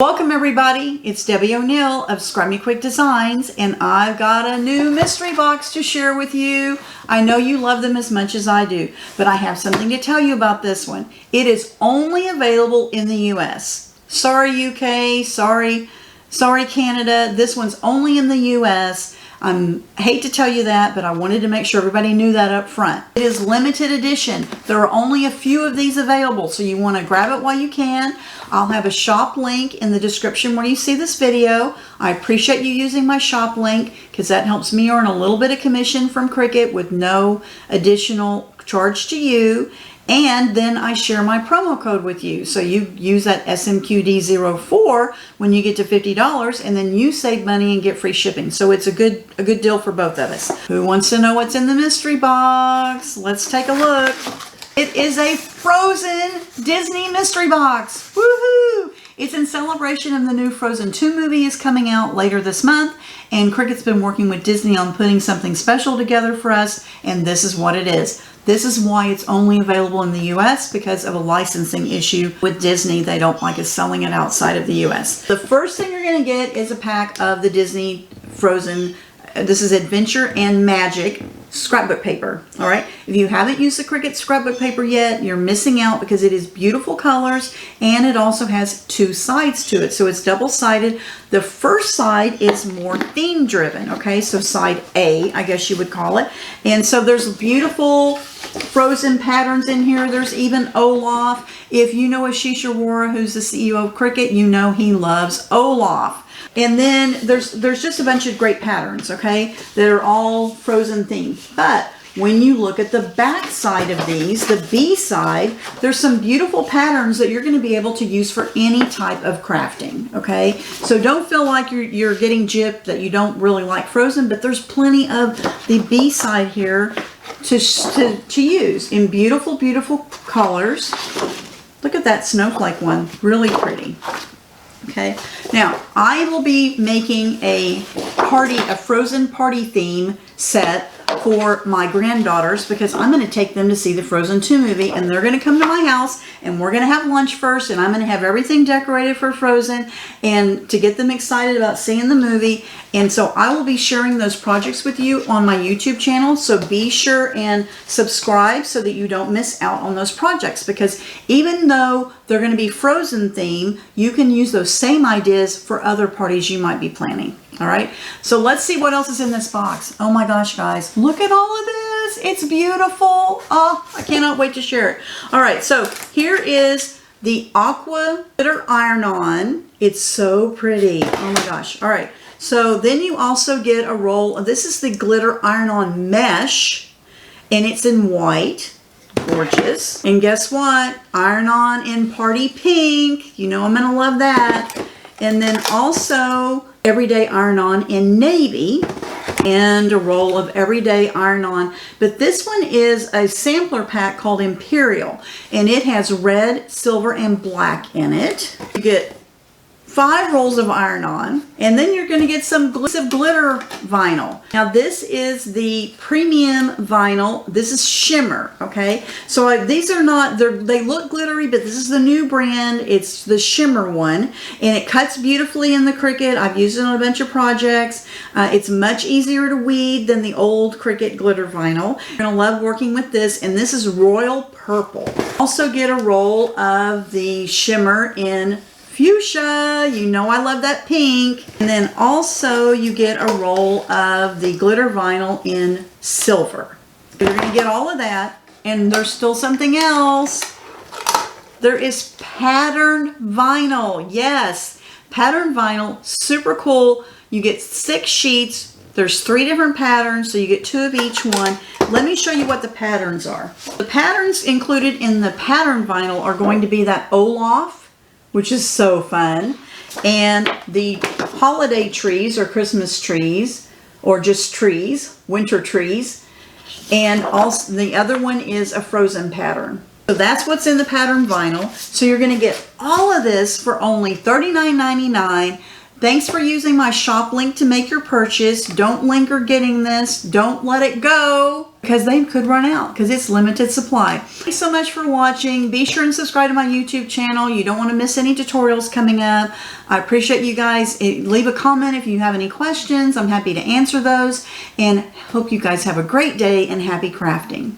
Welcome everybody, it's Debbie O'Neill of Scrummy Quick Designs, and I've got a new mystery box to share with you. I know you love them as much as I do, but I have something to tell you about this one. It is only available in the US. Sorry UK, sorry Canada, this one's only in the US. I hate to tell you that, but I wanted to make sure everybody knew that up front. It is limited edition. There are only a few of these available, so you want to grab it while you can. I'll have a shop link in the description where you see this video. I appreciate you using my shop link because that helps me earn a little bit of commission from Cricut with no additional charge to you. And then I share my promo code with you. So you use that SMQD04 when you get to $50, and then you save money and get free shipping. So it's a good deal for both of us. Who wants to know what's in the mystery box? Let's take a look. It is a Frozen Disney mystery box. Woohoo! It's in celebration of the new Frozen 2 movie is coming out later this month, and Cricut's been working with Disney on putting something special together for us, and this is what it is. This is why it's only available in the US, because of a licensing issue with Disney. They don't like us selling it outside of the US. The first thing you're going to get is a pack of the Disney Frozen, this is Adventure and Magic scrapbook paper. All right, if you haven't used the Cricut scrapbook paper yet, you're missing out because it is beautiful colors, and it also has two sides to it, so it's double-sided. The first side is more theme driven, okay, so side A, I guess you would call it. And so there's beautiful Frozen patterns in here. There's even Olaf. If you know Ashish Arora, who's the CEO of Cricut, you know he loves Olaf. And then there's just a bunch of great patterns, okay, that are all Frozen themed. But when you look at the back side of these, the B side, there's some beautiful patterns that you're going to be able to use for any type of crafting, okay? So don't feel like you're getting gypped that you don't really like Frozen, but there's plenty of the B side here to use in beautiful, beautiful colors. Look at that snowflake one, really pretty. Okay, now I will be making a Frozen party theme set for my granddaughters, because I'm going to take them to see the Frozen 2 movie, and they're going to come to my house, and we're going to have lunch first, and I'm going to have everything decorated for Frozen, and to get them excited about seeing the movie. And so I will be sharing those projects with you on my YouTube channel, so be sure and subscribe so that you don't miss out on those projects, because even though they're going to be Frozen theme, you can use those same ideas for other parties you might be planning. All right, so let's see what else is in this box. Oh my gosh, guys, look at all of this. It's beautiful. Oh, I cannot wait to share it. All right, so here is the Aqua Glitter Iron-On. It's so pretty. Oh my gosh. All right, so then you also get a roll. This is the Glitter Iron-On Mesh, and it's in white. Gorgeous. And guess what? Iron-On in Party Pink. You know I'm going to love that. And then also Everyday Iron-On in Navy, and a roll of Everyday Iron-On. But this one is a sampler pack called Imperial, and it has red, silver, and black in it. You get 5 rolls of Iron-On, and then you're going to get some glitter vinyl. Now this is the premium vinyl. This is shimmer, okay? So these are not, they look glittery, but this is the new brand. It's the shimmer one, and it cuts beautifully in the Cricut. I've used it on a bunch of projects. It's much easier to weed than the old Cricut glitter vinyl. You're going to love working with this, and this is Royal Purple. Also get a roll of the shimmer in Fuchsia. You know I love that pink. And then also you get a roll of the glitter vinyl in silver. You're going to get all of that, and there's still something else. There is patterned vinyl. Yes, patterned vinyl, super cool. You get 6 sheets. There's 3 different patterns, so you get 2 of each one. Let me show you what the patterns are. The patterns included in the pattern vinyl are going to be that Olaf, which is so fun, and the holiday trees or Christmas trees, or just trees, winter trees, and also the other one is a Frozen pattern. So that's what's in the pattern vinyl. So you're going to get all of this for only $39.99. Thanks for using my shop link to make your purchase. Don't linger getting this. Don't let it go. because they could run out because it's limited supply. Thanks so much for watching. Be sure and subscribe to my YouTube channel. You don't want to miss any tutorials coming up. I appreciate you guys. Leave a comment if you have any questions. I'm happy to answer those, and hope you guys have a great day and happy crafting.